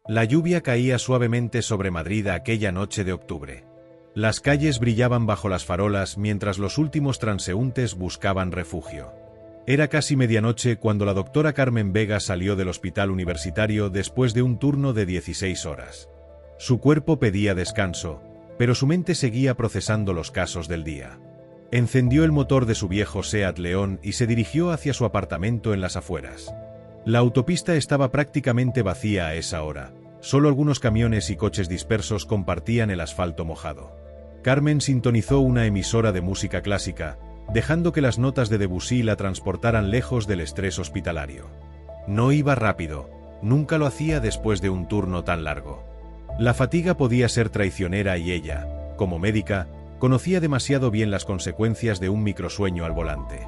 La lluvia caía suavemente sobre Madrid aquella noche de octubre. Las calles brillaban bajo las farolas mientras los últimos transeúntes buscaban refugio. Era casi medianoche cuando la doctora Carmen Vega salió del hospital universitario después de un turno de 16 horas. Su cuerpo pedía descanso, pero su mente seguía procesando los casos del día. Encendió el motor de su viejo Seat León y se dirigió hacia su apartamento en las afueras. La autopista estaba prácticamente vacía a esa hora. Solo algunos camiones y coches dispersos compartían el asfalto mojado. Carmen sintonizó una emisora de música clásica, dejando que las notas de Debussy la transportaran lejos del estrés hospitalario. No iba rápido, nunca lo hacía después de un turno tan largo. La fatiga podía ser traicionera y ella, como médica, conocía demasiado bien las consecuencias de un microsueño al volante.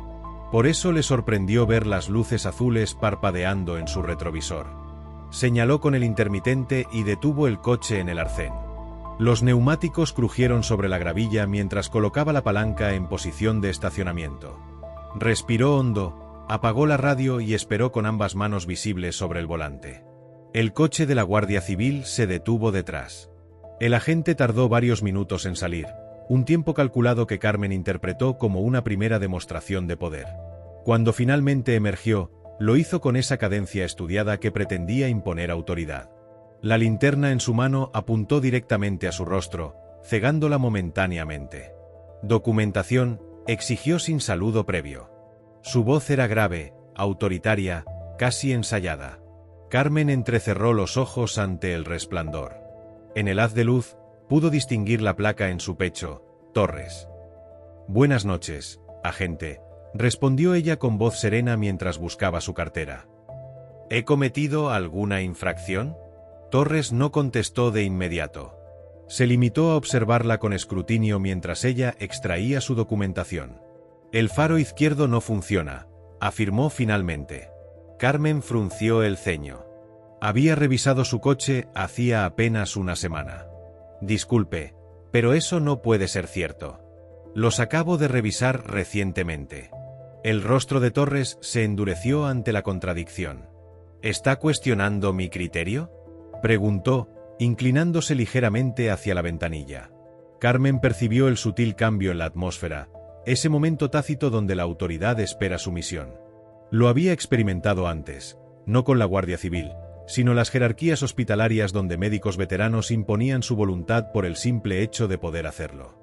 Por eso le sorprendió ver las luces azules parpadeando en su retrovisor. Señaló con el intermitente y detuvo el coche en el arcén. Los neumáticos crujieron sobre la gravilla mientras colocaba la palanca en posición de estacionamiento. Respiró hondo, apagó la radio y esperó con ambas manos visibles sobre el volante. El coche de la Guardia Civil se detuvo detrás. El agente tardó varios minutos en salir, un tiempo calculado que Carmen interpretó como una primera demostración de poder. Cuando finalmente emergió, lo hizo con esa cadencia estudiada que pretendía imponer autoridad. La linterna en su mano apuntó directamente a su rostro, cegándola momentáneamente. «Documentación», exigió sin saludo previo. Su voz era grave, autoritaria, casi ensayada. Carmen entrecerró los ojos ante el resplandor. En el haz de luz, pudo distinguir la placa en su pecho: Torres. «Buenas noches, agente», respondió ella con voz serena mientras buscaba su cartera. «¿He cometido alguna infracción?». Torres no contestó de inmediato. Se limitó a observarla con escrutinio mientras ella extraía su documentación. «El faro izquierdo no funciona», afirmó finalmente. Carmen frunció el ceño. Había revisado su coche hacía apenas una semana. «Disculpe, pero eso no puede ser cierto. Los acabo de revisar recientemente». El rostro de Torres se endureció ante la contradicción. «¿Está cuestionando mi criterio?», preguntó, inclinándose ligeramente hacia la ventanilla. Carmen percibió el sutil cambio en la atmósfera, ese momento tácito donde la autoridad espera sumisión. Lo había experimentado antes, no con la Guardia Civil, sino las jerarquías hospitalarias donde médicos veteranos imponían su voluntad por el simple hecho de poder hacerlo.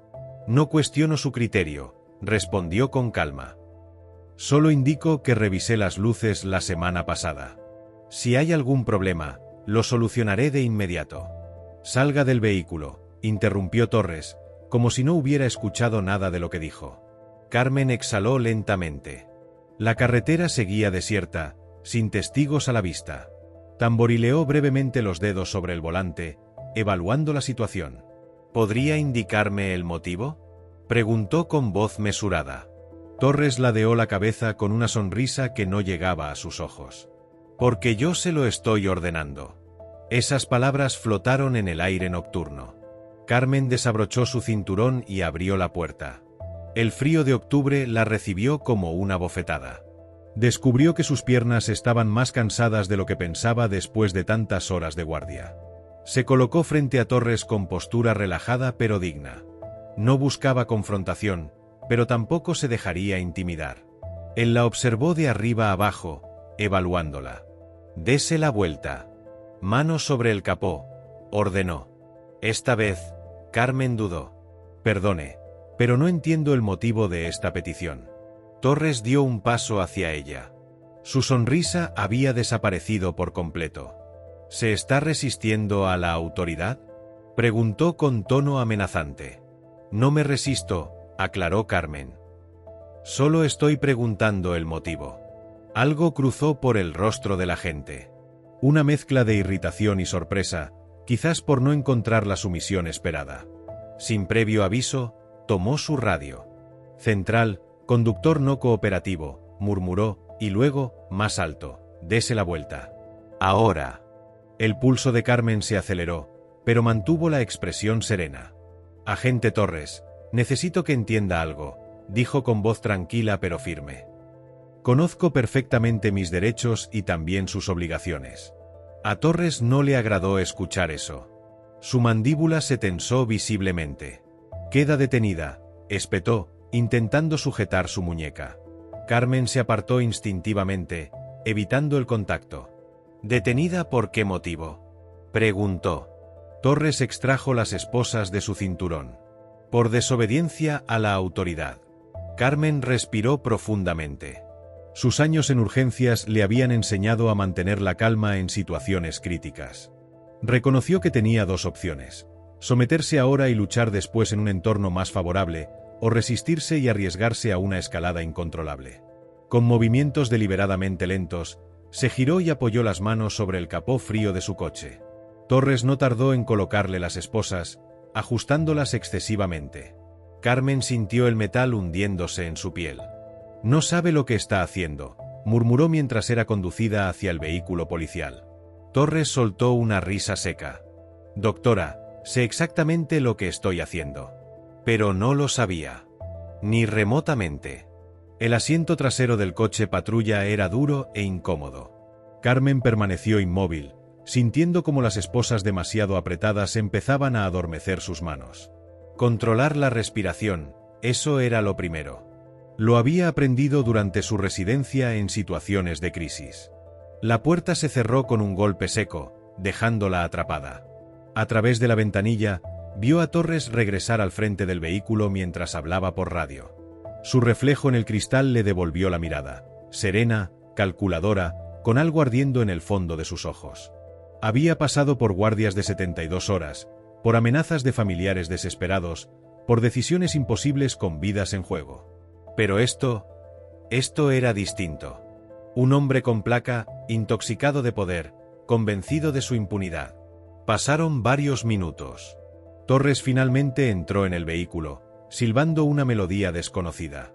«No cuestiono su criterio», respondió con calma. «Solo indico que revisé las luces la semana pasada. Si hay algún problema, lo solucionaré de inmediato». «Salga del vehículo», interrumpió Torres, como si no hubiera escuchado nada de lo que dijo. Carmen exhaló lentamente. La carretera seguía desierta, sin testigos a la vista. Tamborileó brevemente los dedos sobre el volante, evaluando la situación. «¿Podría indicarme el motivo?», preguntó con voz mesurada. Torres ladeó la cabeza con una sonrisa que no llegaba a sus ojos. «Porque yo se lo estoy ordenando». Esas palabras flotaron en el aire nocturno. Carmen desabrochó su cinturón y abrió la puerta. El frío de octubre la recibió como una bofetada. Descubrió que sus piernas estaban más cansadas de lo que pensaba después de tantas horas de guardia. Se colocó frente a Torres con postura relajada pero digna. No buscaba confrontación, pero tampoco se dejaría intimidar. Él la observó de arriba abajo, evaluándola. «Dese la vuelta». «Mano sobre el capó», ordenó. Esta vez, Carmen dudó. «Perdone, pero no entiendo el motivo de esta petición». Torres dio un paso hacia ella. Su sonrisa había desaparecido por completo. «¿Se está resistiendo a la autoridad?», preguntó con tono amenazante. «No me resisto», aclaró Carmen. «Solo estoy preguntando el motivo». Algo cruzó por el rostro del agente. Una mezcla de irritación y sorpresa, quizás por no encontrar la sumisión esperada. Sin previo aviso, tomó su radio. «Central, conductor no cooperativo», murmuró, y luego, más alto: «Dese la vuelta». «Ahora». El pulso de Carmen se aceleró, pero mantuvo la expresión serena. «Agente Torres, necesito que entienda algo», dijo con voz tranquila pero firme. «Conozco perfectamente mis derechos y también sus obligaciones. A Torres no le agradó escuchar eso. Su mandíbula se tensó visiblemente. «Queda detenida», espetó, intentando sujetar su muñeca. Carmen se apartó instintivamente, evitando el contacto. «¿Detenida por qué motivo?», preguntó. Torres extrajo las esposas de su cinturón. «Por desobediencia a la autoridad». Carmen respiró profundamente. Sus años en urgencias le habían enseñado a mantener la calma en situaciones críticas. Reconoció que tenía dos opciones: someterse ahora y luchar después en un entorno más favorable, o resistirse y arriesgarse a una escalada incontrolable. Con movimientos deliberadamente lentos, se giró y apoyó las manos sobre el capó frío de su coche. Torres no tardó en colocarle las esposas, ajustándolas excesivamente. Carmen sintió el metal hundiéndose en su piel. «No sabe lo que está haciendo», murmuró mientras era conducida hacia el vehículo policial. Torres soltó una risa seca. «Doctora, sé exactamente lo que estoy haciendo». Pero no lo sabía. Ni remotamente. El asiento trasero del coche patrulla era duro e incómodo. Carmen permaneció inmóvil, sintiendo como las esposas demasiado apretadas empezaban a adormecer sus manos. Controlar la respiración, eso era lo primero. Lo había aprendido durante su residencia en situaciones de crisis. La puerta se cerró con un golpe seco, dejándola atrapada. A través de la ventanilla, vio a Torres regresar al frente del vehículo mientras hablaba por radio. Su reflejo en el cristal le devolvió la mirada, serena, calculadora, con algo ardiendo en el fondo de sus ojos. Había pasado por guardias de 72 horas, por amenazas de familiares desesperados, por decisiones imposibles con vidas en juego. Pero esto era distinto. Un hombre con placa, intoxicado de poder, convencido de su impunidad. Pasaron varios minutos. Torres finalmente entró en el vehículo, silbando una melodía desconocida.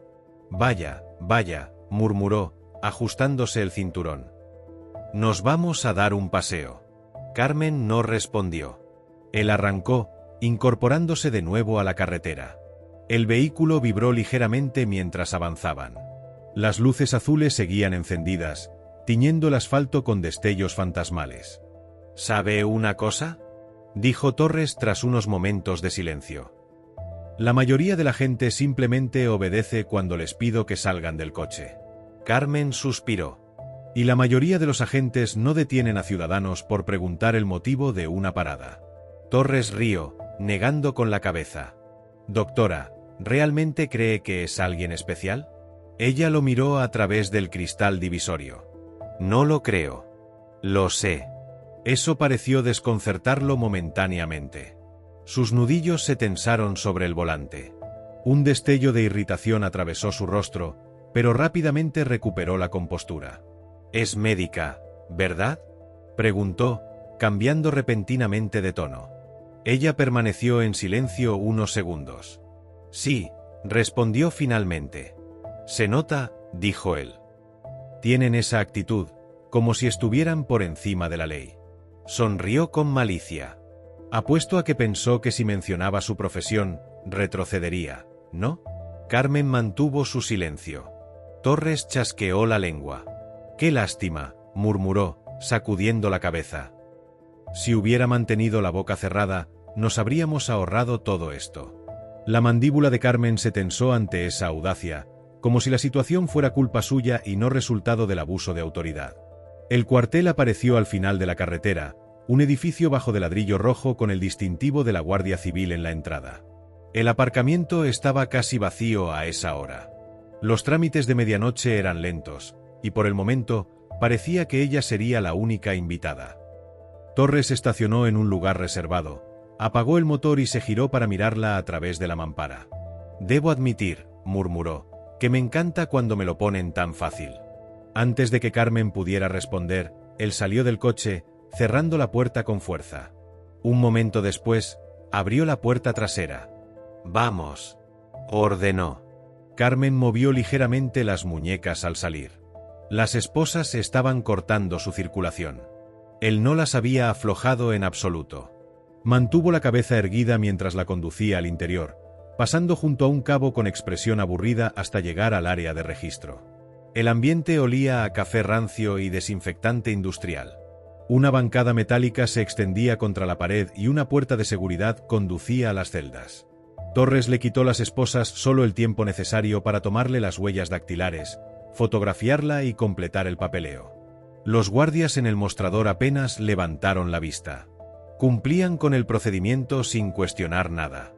«Vaya, vaya», murmuró, ajustándose el cinturón. «Nos vamos a dar un paseo». Carmen no respondió. Él arrancó, incorporándose de nuevo a la carretera. El vehículo vibró ligeramente mientras avanzaban. Las luces azules seguían encendidas, tiñendo el asfalto con destellos fantasmales. «¿Sabe una cosa?», dijo Torres tras unos momentos de silencio. «La mayoría de la gente simplemente obedece cuando les pido que salgan del coche». Carmen suspiró. «Y la mayoría de los agentes no detienen a ciudadanos por preguntar el motivo de una parada». Torres rió, negando con la cabeza. «Doctora, ¿realmente cree que es alguien especial?». Ella lo miró a través del cristal divisorio. «No lo creo». «Lo sé». Eso pareció desconcertarlo momentáneamente. Sus nudillos se tensaron sobre el volante. Un destello de irritación atravesó su rostro, pero rápidamente recuperó la compostura. «Es médica, ¿verdad?», preguntó, cambiando repentinamente de tono. Ella permaneció en silencio unos segundos. «Sí», respondió finalmente. «Se nota», dijo él. «Tienen esa actitud, como si estuvieran por encima de la ley». Sonrió con malicia. «Apuesto a que pensó que si mencionaba su profesión, retrocedería, ¿no?». Carmen mantuvo su silencio. Torres chasqueó la lengua. «Qué lástima», murmuró, sacudiendo la cabeza. «Si hubiera mantenido la boca cerrada, nos habríamos ahorrado todo esto». La mandíbula de Carmen se tensó ante esa audacia, como si la situación fuera culpa suya y no resultado del abuso de autoridad. El cuartel apareció al final de la carretera, un edificio bajo de ladrillo rojo con el distintivo de la Guardia Civil en la entrada. El aparcamiento estaba casi vacío a esa hora. Los trámites de medianoche eran lentos, y por el momento, parecía que ella sería la única invitada. Torres estacionó en un lugar reservado, apagó el motor y se giró para mirarla a través de la mampara. «Debo admitir», murmuró, «que me encanta cuando me lo ponen tan fácil». Antes de que Carmen pudiera responder, él salió del coche, cerrando la puerta con fuerza. Un momento después, abrió la puerta trasera. «Vamos», ordenó. Carmen movió ligeramente las muñecas al salir. Las esposas estaban cortando su circulación. Él no las había aflojado en absoluto. Mantuvo la cabeza erguida mientras la conducía al interior, pasando junto a un cabo con expresión aburrida hasta llegar al área de registro. El ambiente olía a café rancio y desinfectante industrial. Una bancada metálica se extendía contra la pared y una puerta de seguridad conducía a las celdas. Torres le quitó las esposas solo el tiempo necesario para tomarle las huellas dactilares, fotografiarla y completar el papeleo. Los guardias en el mostrador apenas levantaron la vista. Cumplían con el procedimiento sin cuestionar nada.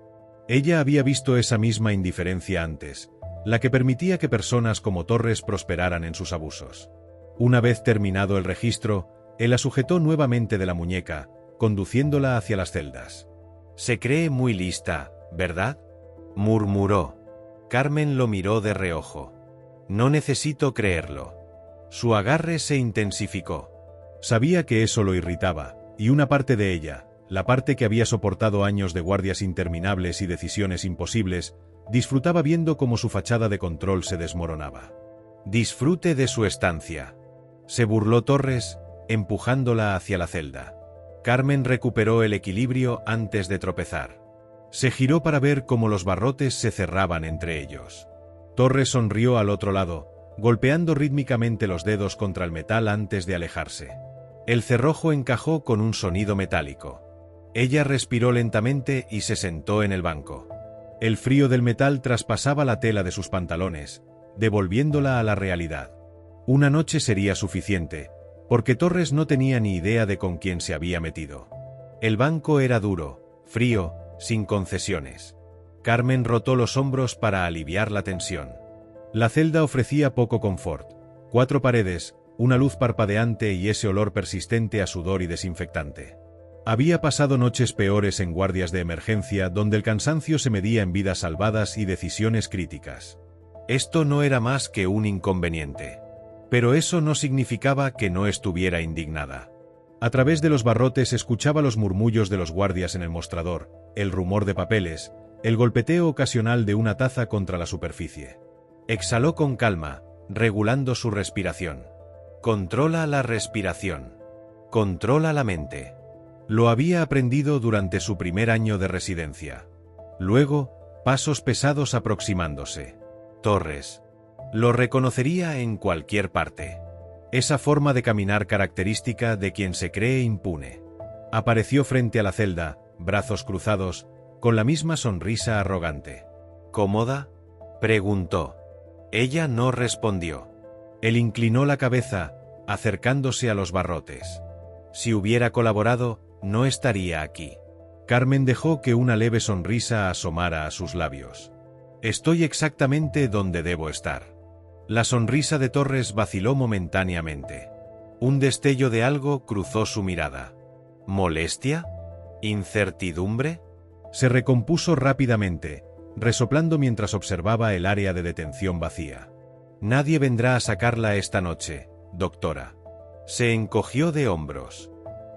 Ella había visto esa misma indiferencia antes, la que permitía que personas como Torres prosperaran en sus abusos. Una vez terminado el registro, él la sujetó nuevamente de la muñeca, conduciéndola hacia las celdas. «Se cree muy lista, ¿verdad?», murmuró. Carmen lo miró de reojo. «No necesito creerlo». Su agarre se intensificó. Sabía que eso lo irritaba, y una parte de ella, la parte que había soportado años de guardias interminables y decisiones imposibles, disfrutaba viendo cómo su fachada de control se desmoronaba. «Disfrute de su estancia», se burló Torres, empujándola hacia la celda. Carmen recuperó el equilibrio antes de tropezar. Se giró para ver cómo los barrotes se cerraban entre ellos. Torres sonrió al otro lado, golpeando rítmicamente los dedos contra el metal antes de alejarse. El cerrojo encajó con un sonido metálico. Ella respiró lentamente y se sentó en el banco. El frío del metal traspasaba la tela de sus pantalones, devolviéndola a la realidad. Una noche sería suficiente, porque Torres no tenía ni idea de con quién se había metido. El banco era duro, frío, sin concesiones. Carmen rotó los hombros para aliviar la tensión. La celda ofrecía poco confort: 4 paredes, una luz parpadeante y ese olor persistente a sudor y desinfectante. Había pasado noches peores en guardias de emergencia donde el cansancio se medía en vidas salvadas y decisiones críticas. Esto no era más que un inconveniente. Pero eso no significaba que no estuviera indignada. A través de los barrotes escuchaba los murmullos de los guardias en el mostrador, el rumor de papeles, el golpeteo ocasional de una taza contra la superficie. Exhaló con calma, regulando su respiración. Controla la respiración. Controla la mente. Lo había aprendido durante su primer año de residencia. Luego, pasos pesados aproximándose. Torres. Lo reconocería en cualquier parte. Esa forma de caminar característica de quien se cree impune. Apareció frente a la celda, brazos cruzados, con la misma sonrisa arrogante. ¿Cómoda?, preguntó. Ella no respondió. Él inclinó la cabeza, acercándose a los barrotes. Si hubiera colaborado, no estaría aquí. Carmen dejó que una leve sonrisa asomara a sus labios. Estoy exactamente donde debo estar. La sonrisa de Torres vaciló momentáneamente. Un destello de algo cruzó su mirada. ¿Molestia? ¿Incertidumbre? Se recompuso rápidamente, resoplando mientras observaba el área de detención vacía. Nadie vendrá a sacarla esta noche, doctora. Se encogió de hombros.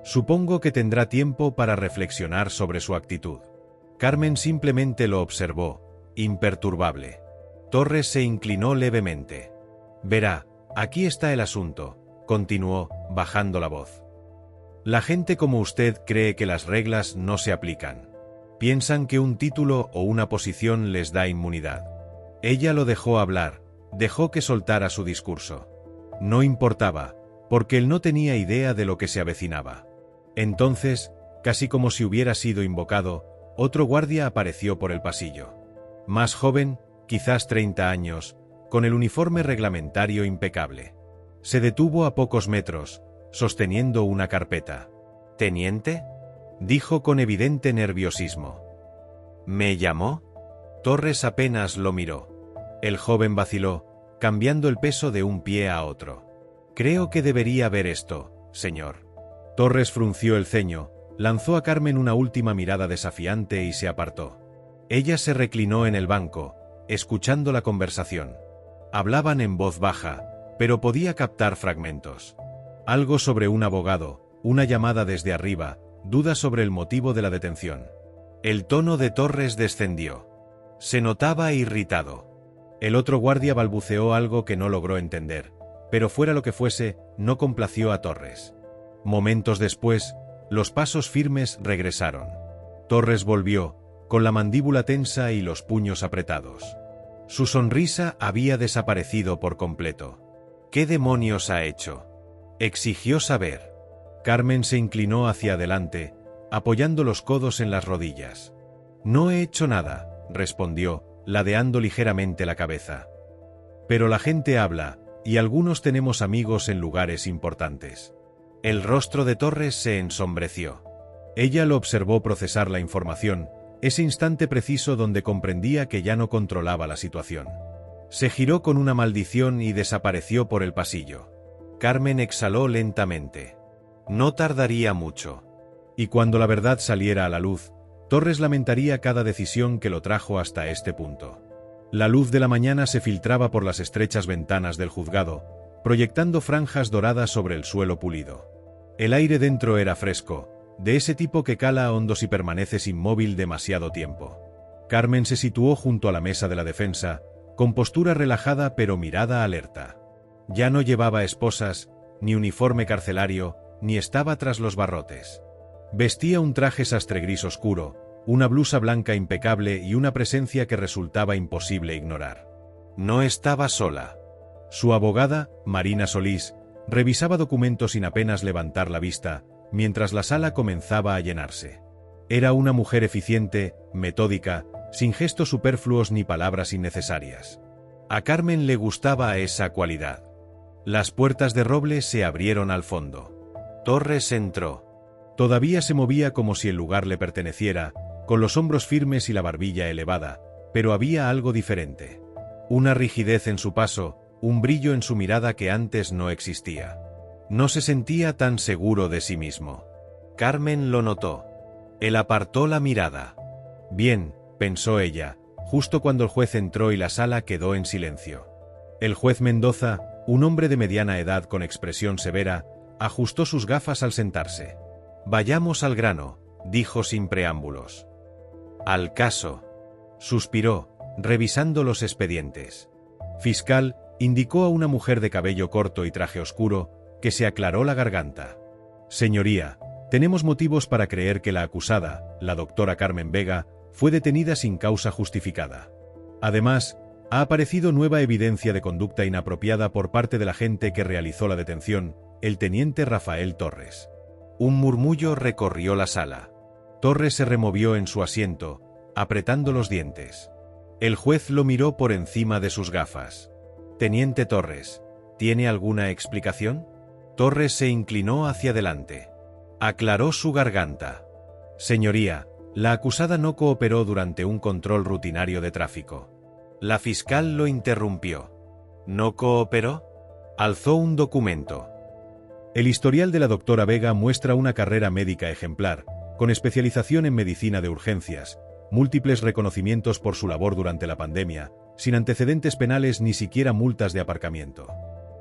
Supongo que tendrá tiempo para reflexionar sobre su actitud. Carmen simplemente lo observó, imperturbable. Torres se inclinó levemente. Verá, aquí está el asunto, continuó, bajando la voz. La gente como usted cree que las reglas no se aplican. Piensan que un título o una posición les da inmunidad. Ella lo dejó hablar, dejó que soltara su discurso. No importaba, porque él no tenía idea de lo que se avecinaba. Entonces, casi como si hubiera sido invocado, otro guardia apareció por el pasillo. Más joven, quizás 30 años, con el uniforme reglamentario impecable. Se detuvo a pocos metros, sosteniendo una carpeta. «¿Teniente?», dijo con evidente nerviosismo. «¿Me llamó?». Torres apenas lo miró. El joven vaciló, cambiando el peso de un pie a otro. «Creo que debería ver esto, señor». Torres frunció el ceño, lanzó a Carmen una última mirada desafiante y se apartó. Ella se reclinó en el banco, escuchando la conversación. Hablaban en voz baja, pero podía captar fragmentos. Algo sobre un abogado, una llamada desde arriba, dudas sobre el motivo de la detención. El tono de Torres descendió. Se notaba irritado. El otro guardia balbuceó algo que no logró entender, pero fuera lo que fuese, no complació a Torres. Momentos después, los pasos firmes regresaron. Torres volvió, con la mandíbula tensa y los puños apretados. Su sonrisa había desaparecido por completo. «¿Qué demonios ha hecho?», exigió saber. Carmen se inclinó hacia adelante, apoyando los codos en las rodillas. No he hecho nada, respondió, ladeando ligeramente la cabeza. Pero la gente habla, y algunos tenemos amigos en lugares importantes. El rostro de Torres se ensombreció. Ella lo observó procesar la información, ese instante preciso donde comprendía que ya no controlaba la situación. Se giró con una maldición y desapareció por el pasillo. Carmen exhaló lentamente. No tardaría mucho. Y cuando la verdad saliera a la luz, Torres lamentaría cada decisión que lo trajo hasta este punto. La luz de la mañana se filtraba por las estrechas ventanas del juzgado, proyectando franjas doradas sobre el suelo pulido. El aire dentro era fresco, de ese tipo que cala hondo si permaneces inmóvil demasiado tiempo. Carmen se situó junto a la mesa de la defensa, con postura relajada pero mirada alerta. Ya no llevaba esposas, ni uniforme carcelario, ni estaba tras los barrotes. Vestía un traje sastre gris oscuro, una blusa blanca impecable y una presencia que resultaba imposible ignorar. No estaba sola. Su abogada, Marina Solís, revisaba documentos sin apenas levantar la vista, mientras la sala comenzaba a llenarse. Era una mujer eficiente, metódica, sin gestos superfluos ni palabras innecesarias. A Carmen le gustaba esa cualidad. Las puertas de roble se abrieron al fondo. Torres entró. Todavía se movía como si el lugar le perteneciera, con los hombros firmes y la barbilla elevada, pero había algo diferente. Una rigidez en su paso, un brillo en su mirada que antes no existía. No se sentía tan seguro de sí mismo. Carmen lo notó. Él apartó la mirada. Bien, pensó ella, justo cuando el juez entró y la sala quedó en silencio. El juez Mendoza, un hombre de mediana edad con expresión severa, ajustó sus gafas al sentarse. Vayamos al grano, dijo sin preámbulos. Al caso. Suspiró, revisando los expedientes. Fiscal, indicó a una mujer de cabello corto y traje oscuro, que se aclaró la garganta. Señoría, tenemos motivos para creer que la acusada, la doctora Carmen Vega, fue detenida sin causa justificada. Además, ha aparecido nueva evidencia de conducta inapropiada por parte del agente que realizó la detención, el teniente Rafael Torres. Un murmullo recorrió la sala. Torres se removió en su asiento, apretando los dientes. El juez lo miró por encima de sus gafas. Teniente Torres, ¿tiene alguna explicación? Torres se inclinó hacia adelante. Aclaró su garganta. Señoría, la acusada no cooperó durante un control rutinario de tráfico. La fiscal lo interrumpió. ¿No cooperó? Alzó un documento. El historial de la doctora Vega muestra una carrera médica ejemplar, con especialización en medicina de urgencias, múltiples reconocimientos por su labor durante la pandemia, sin antecedentes penales ni siquiera multas de aparcamiento.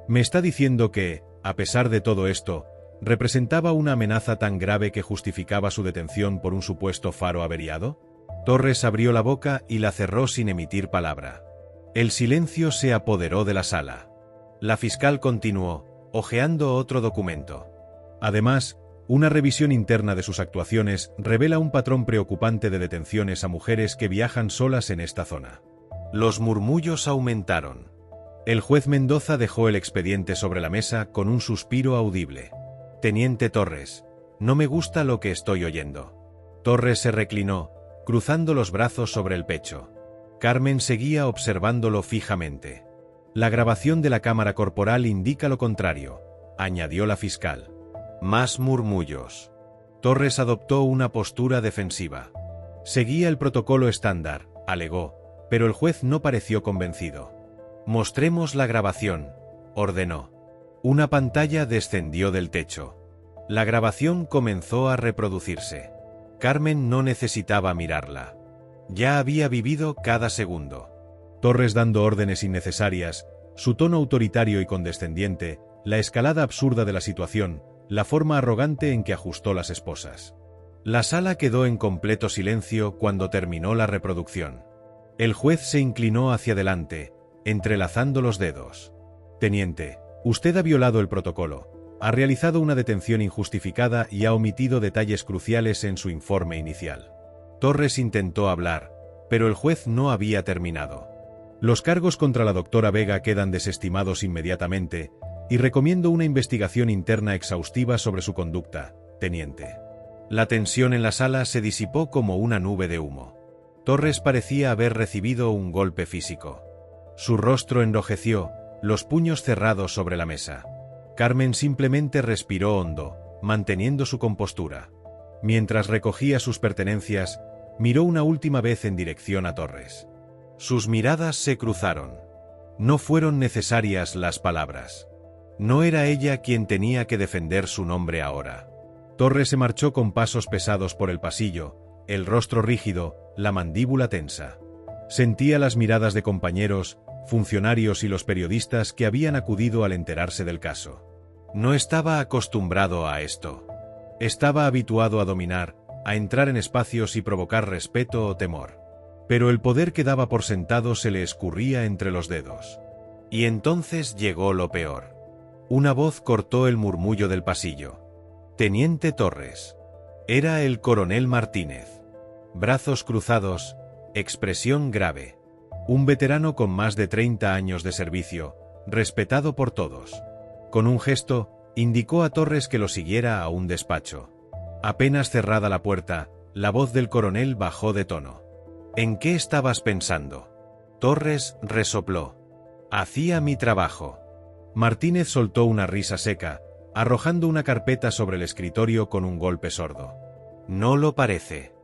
¿Me está diciendo que, a pesar de todo esto, representaba una amenaza tan grave que justificaba su detención por un supuesto faro averiado? Torres abrió la boca y la cerró sin emitir palabra. El silencio se apoderó de la sala. La fiscal continuó, hojeando otro documento. Además, una revisión interna de sus actuaciones revela un patrón preocupante de detenciones a mujeres que viajan solas en esta zona. Los murmullos aumentaron. El juez Mendoza dejó el expediente sobre la mesa con un suspiro audible. Teniente Torres, no me gusta lo que estoy oyendo. Torres se reclinó, cruzando los brazos sobre el pecho. Carmen seguía observándolo fijamente. La grabación de la cámara corporal indica lo contrario, añadió la fiscal. Más murmullos. Torres adoptó una postura defensiva. Seguía el protocolo estándar, alegó, pero el juez no pareció convencido. Mostremos la grabación, ordenó. Una pantalla descendió del techo. La grabación comenzó a reproducirse. Carmen no necesitaba mirarla. Ya había vivido cada segundo. Torres dando órdenes innecesarias, su tono autoritario y condescendiente, la escalada absurda de la situación, la forma arrogante en que ajustó las esposas. La sala quedó en completo silencio cuando terminó la reproducción. El juez se inclinó hacia adelante, entrelazando los dedos. Teniente, usted ha violado el protocolo, ha realizado una detención injustificada y ha omitido detalles cruciales en su informe inicial. Torres intentó hablar, pero el juez no había terminado. Los cargos contra la doctora Vega quedan desestimados inmediatamente, Y recomiendo una investigación interna exhaustiva sobre su conducta, teniente. La tensión en la sala se disipó como una nube de humo. Torres parecía haber recibido un golpe físico. Su rostro enrojeció, los puños cerrados sobre la mesa. Carmen simplemente respiró hondo, manteniendo su compostura. Mientras recogía sus pertenencias, miró una última vez en dirección a Torres. Sus miradas se cruzaron. No fueron necesarias las palabras. No era ella quien tenía que defender su nombre ahora. Torres se marchó con pasos pesados por el pasillo, el rostro rígido, la mandíbula tensa. Sentía las miradas de compañeros, funcionarios y los periodistas que habían acudido al enterarse del caso. No estaba acostumbrado a esto. Estaba habituado a dominar, a entrar en espacios y provocar respeto o temor. Pero el poder que daba por sentado se le escurría entre los dedos. Y entonces llegó lo peor. Una voz cortó el murmullo del pasillo. Teniente Torres. Era el coronel Martínez. Brazos cruzados, expresión grave. Un veterano con más de 30 años de servicio, respetado por todos. Con un gesto, indicó a Torres que lo siguiera a un despacho. Apenas cerrada la puerta, la voz del coronel bajó de tono. ¿En qué estabas pensando? Torres resopló. Hacía mi trabajo. Martínez soltó una risa seca, arrojando una carpeta sobre el escritorio con un golpe sordo. No lo parece.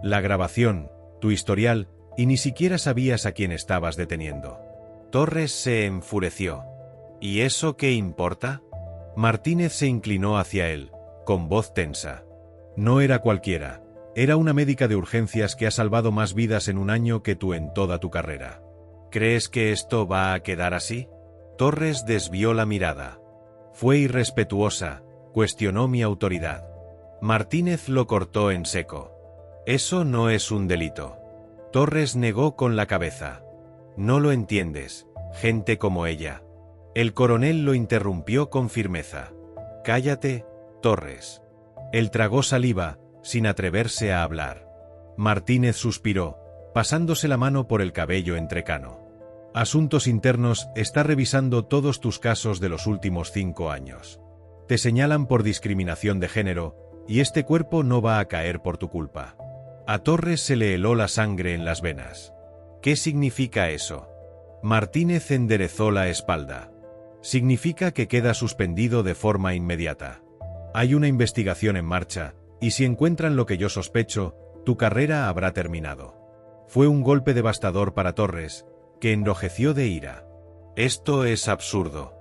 La grabación, tu historial, y ni siquiera sabías a quién estabas deteniendo. Torres se enfureció. ¿Y eso qué importa? Martínez se inclinó hacia él, con voz tensa. No era cualquiera, era una médica de urgencias que ha salvado más vidas en un año que tú en toda tu carrera. ¿Crees que esto va a quedar así? Torres desvió la mirada. Fue irrespetuosa, cuestionó mi autoridad. Martínez lo cortó en seco. Eso no es un delito. Torres negó con la cabeza. No lo entiendes, gente como ella. El coronel lo interrumpió con firmeza. Cállate, Torres. Él tragó saliva, sin atreverse a hablar. Martínez suspiró, pasándose la mano por el cabello entrecano. Asuntos Internos está revisando todos tus casos de los últimos 5 años. Te señalan por discriminación de género, y este cuerpo no va a caer por tu culpa. A Torres se le heló la sangre en las venas. ¿Qué significa eso? Martínez enderezó la espalda. Significa que queda suspendido de forma inmediata. Hay una investigación en marcha, y si encuentran lo que yo sospecho, tu carrera habrá terminado. Fue un golpe devastador para Torres, que enrojeció de ira. Esto es absurdo.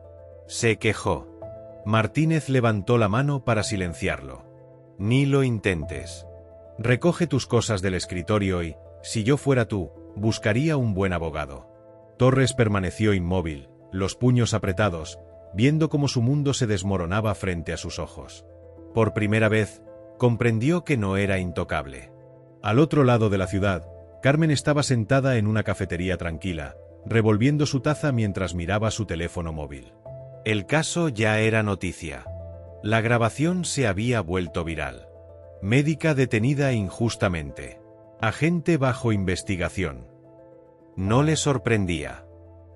Se quejó. Martínez levantó la mano para silenciarlo. Ni lo intentes. Recoge tus cosas del escritorio y, si yo fuera tú, buscaría un buen abogado. Torres permaneció inmóvil, los puños apretados, viendo cómo su mundo se desmoronaba frente a sus ojos. Por primera vez, comprendió que no era intocable. Al otro lado de la ciudad, Carmen estaba sentada en una cafetería tranquila, revolviendo su taza mientras miraba su teléfono móvil. El caso ya era noticia. La grabación se había vuelto viral. Médica detenida injustamente. Agente bajo investigación. No le sorprendía.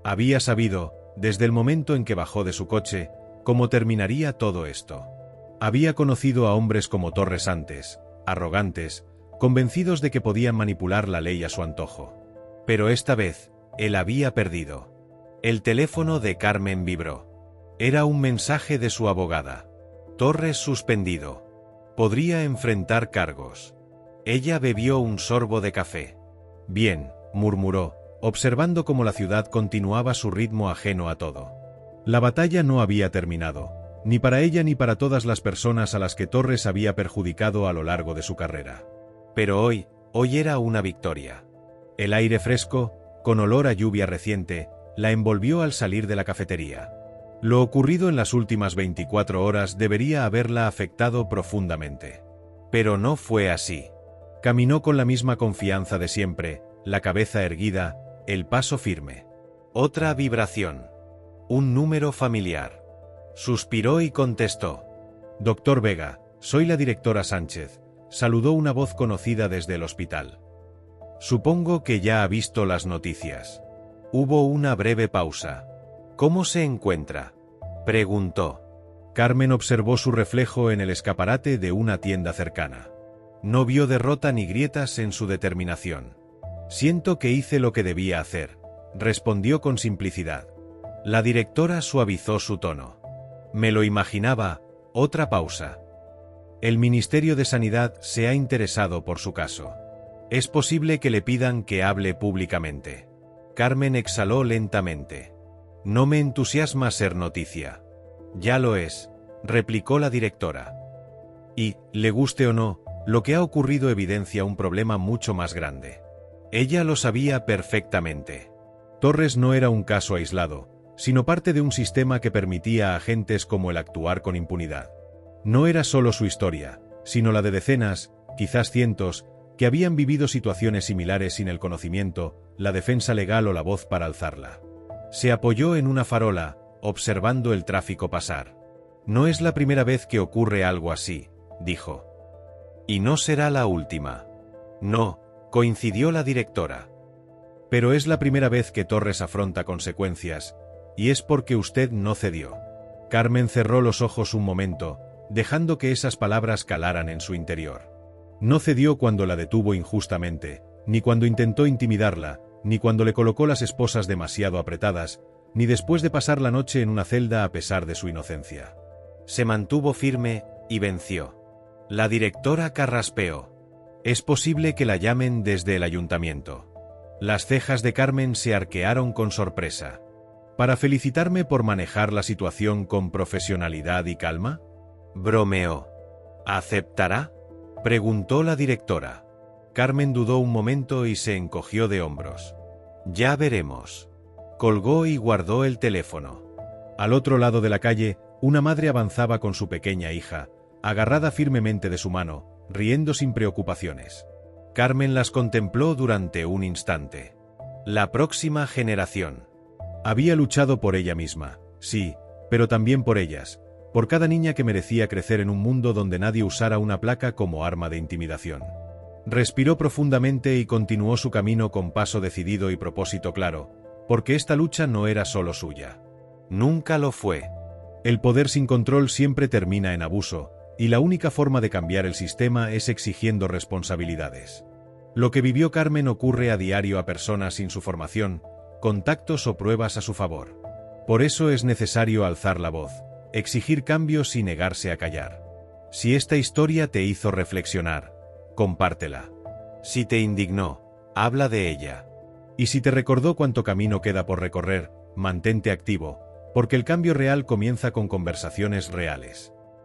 Había sabido, desde el momento en que bajó de su coche, cómo terminaría todo esto. Había conocido a hombres como Torres antes, arrogantes, convencidos de que podían manipular la ley a su antojo. Pero esta vez, él había perdido. El teléfono de Carmen vibró. Era un mensaje de su abogada. Torres suspendido. Podría enfrentar cargos. Ella bebió un sorbo de café. Bien, murmuró, observando cómo la ciudad continuaba su ritmo ajeno a todo. La batalla no había terminado, ni para ella ni para todas las personas a las que Torres había perjudicado a lo largo de su carrera. Pero hoy era una victoria. El aire fresco, con olor a lluvia reciente, la envolvió al salir de la cafetería. Lo ocurrido en las últimas 24 horas debería haberla afectado profundamente. Pero no fue así. Caminó con la misma confianza de siempre, la cabeza erguida, el paso firme. Otra vibración. Un número familiar. Suspiró y contestó. Doctor Vega, soy la directora Sánchez. Saludó una voz conocida desde el hospital. Supongo que ya ha visto las noticias. Hubo una breve pausa. ¿Cómo se encuentra? Preguntó. Carmen observó su reflejo en el escaparate de una tienda cercana. No vio derrota ni grietas en su determinación. Siento que hice lo que debía hacer, respondió con simplicidad. La directora suavizó su tono. Me lo imaginaba. Otra pausa. El Ministerio de Sanidad se ha interesado por su caso. Es posible que le pidan que hable públicamente. Carmen exhaló lentamente. No me entusiasma ser noticia. Ya lo es, replicó la directora. Y, le guste o no, lo que ha ocurrido evidencia un problema mucho más grande. Ella lo sabía perfectamente. Torres no era un caso aislado, sino parte de un sistema que permitía a agentes como él actuar con impunidad. No era solo su historia, sino la de decenas, quizás cientos, que habían vivido situaciones similares sin el conocimiento, la defensa legal o la voz para alzarla. Se apoyó en una farola, observando el tráfico pasar. No es la primera vez que ocurre algo así, dijo. Y no será la última. No, coincidió la directora. Pero es la primera vez que Torres afronta consecuencias, y es porque usted no cedió. Carmen cerró los ojos un momento, dejando que esas palabras calaran en su interior. No cedió cuando la detuvo injustamente, ni cuando intentó intimidarla, ni cuando le colocó las esposas demasiado apretadas, ni después de pasar la noche en una celda a pesar de su inocencia. Se mantuvo firme y venció. La directora carraspeó. Es posible que la llamen desde el ayuntamiento. Las cejas de Carmen se arquearon con sorpresa. ¿Para felicitarme por manejar la situación con profesionalidad y calma? Bromeó. ¿Aceptará?, preguntó la directora. Carmen dudó un momento y se encogió de hombros. Ya veremos. Colgó y guardó el teléfono. Al otro lado de la calle, una madre avanzaba con su pequeña hija, agarrada firmemente de su mano, riendo sin preocupaciones. Carmen las contempló durante un instante. La próxima generación. Había luchado por ella misma, sí, pero también por ellas, por cada niña que merecía crecer en un mundo donde nadie usara una placa como arma de intimidación. Respiró profundamente y continuó su camino con paso decidido y propósito claro, porque esta lucha no era solo suya. Nunca lo fue. El poder sin control siempre termina en abuso, y la única forma de cambiar el sistema es exigiendo responsabilidades. Lo que vivió Carmen ocurre a diario a personas sin su formación, contactos o pruebas a su favor. Por eso es necesario alzar la voz, exigir cambios y negarse a callar. Si esta historia te hizo reflexionar, compártela. Si te indignó, habla de ella. Y si te recordó cuánto camino queda por recorrer, mantente activo, porque el cambio real comienza con conversaciones reales.